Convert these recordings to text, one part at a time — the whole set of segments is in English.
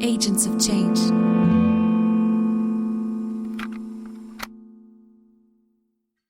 agents of change.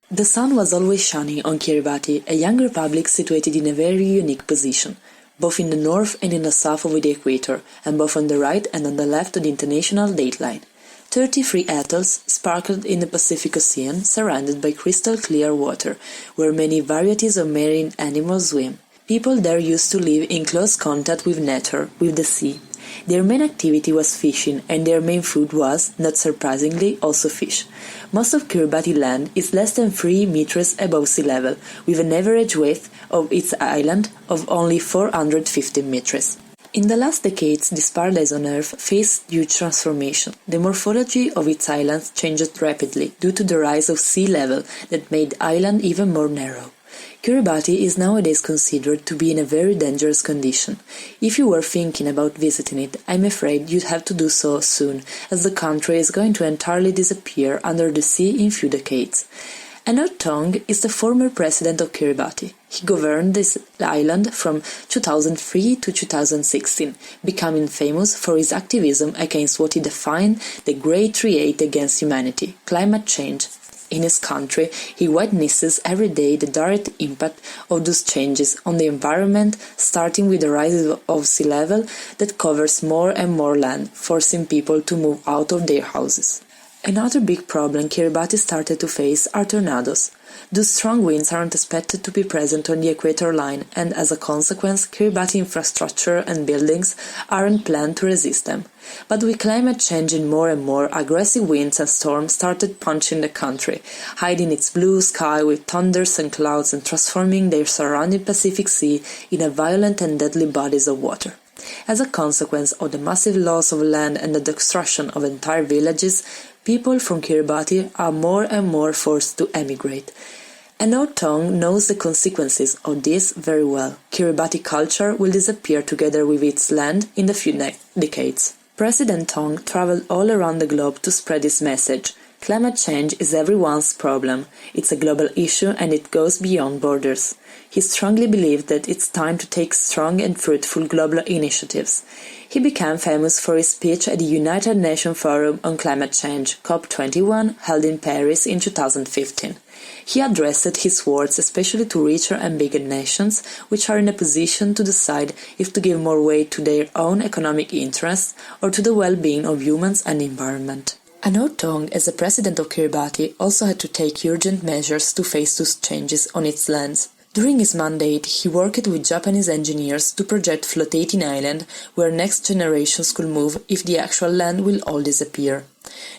The sun was always shining on Kiribati, a young republic situated in a very unique position, both in the north and in the south of the equator, and both on the right and on the left of the international dateline. 33 atolls sparkled in the Pacific Ocean, surrounded by crystal-clear water, where many varieties of marine animals swim. People there used to live in close contact with nature, with the sea. Their main activity was fishing, and their main food was, not surprisingly, also fish. Most of Kiribati land is less than 3 meters above sea level, with an average width of its island of only 450 meters. In the last decades, this paradise on Earth faced huge transformation. The morphology of its islands changed rapidly due to the rise of sea level that made the island even more narrow. Kiribati is nowadays considered to be in a very dangerous condition. If you were thinking about visiting it, I'm afraid you'd have to do so soon, as the country is going to entirely disappear under the sea in few decades. Anote Tong is the former president of Kiribati. He governed this island from 2003 to 2016, becoming famous for his activism against what he defined the great threat against humanity, climate change. In his country, he witnesses every day the direct impact of those changes on the environment, starting with the rise of sea level that covers more and more land, forcing people to move out of their houses. Another big problem Kiribati started to face are tornadoes. Those strong winds aren't expected to be present on the equator line, and as a consequence, Kiribati infrastructure and buildings aren't planned to resist them. But with climate changing more and more, aggressive winds and storms started punching the country, hiding its blue sky with thunders and clouds and transforming their surrounding Pacific Sea in a violent and deadly bodies of water. As a consequence of the massive loss of land and the destruction of entire villages, people from Kiribati are more and more forced to emigrate. Anote Tong knows the consequences of this very well. Kiribati culture will disappear together with its land in the few decades. President Tong traveled all around the globe to spread his message. Climate change is everyone's problem. It's a global issue and it goes beyond borders. He strongly believed that it's time to take strong and fruitful global initiatives. He became famous for his speech at the United Nations Forum on Climate Change, COP21, held in Paris in 2015. He addressed his words especially to richer and bigger nations, which are in a position to decide if to give more weight to their own economic interests or to the well-being of humans and the environment. Anote Tong, as the president of Kiribati, also had to take urgent measures to face those changes on its lands. During his mandate, he worked with Japanese engineers to project floating island where next generations could move if the actual land will all disappear.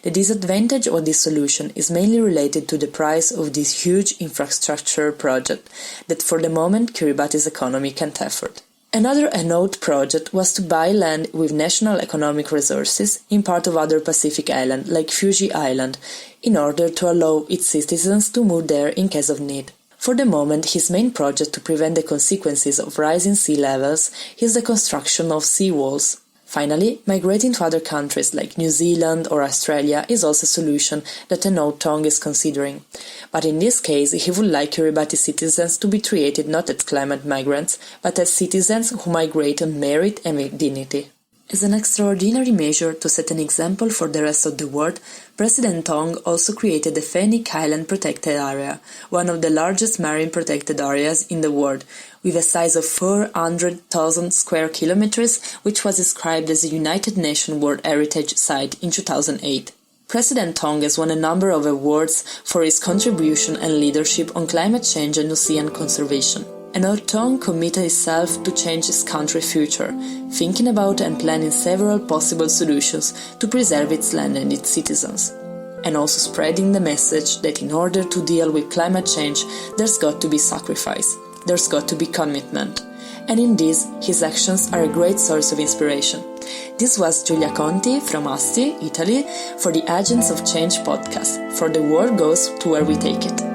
The disadvantage of this solution is mainly related to the price of this huge infrastructure project that for the moment Kiribati's economy can't afford. Another Anote project was to buy land with national economic resources in part of other Pacific islands like Fuji Island in order to allow its citizens to move there in case of need. For the moment, his main project to prevent the consequences of rising sea levels is the construction of sea walls. Finally, migrating to other countries like New Zealand or Australia is also a solution that Anote Tong is considering. But in this case, he would like Kiribati citizens to be treated not as climate migrants, but as citizens who migrate on merit and with dignity. As an extraordinary measure to set an example for the rest of the world, President Tong also created the Phoenix Island Protected Area, one of the largest marine protected areas in the world, with a size of 400,000 square kilometers, which was described as a United Nations World Heritage Site in 2008. President Tong has won a number of awards for his contribution and leadership on climate change and ocean conservation. Anote Tong committed himself to change his country's future, thinking about and planning several possible solutions to preserve its land and its citizens, and also spreading the message that in order to deal with climate change, there's got to be sacrifice, there's got to be commitment. And in this, his actions are a great source of inspiration. This was Giulia Conti from Asti, Italy, for the Agents of Change podcast, for the world goes to where we take it.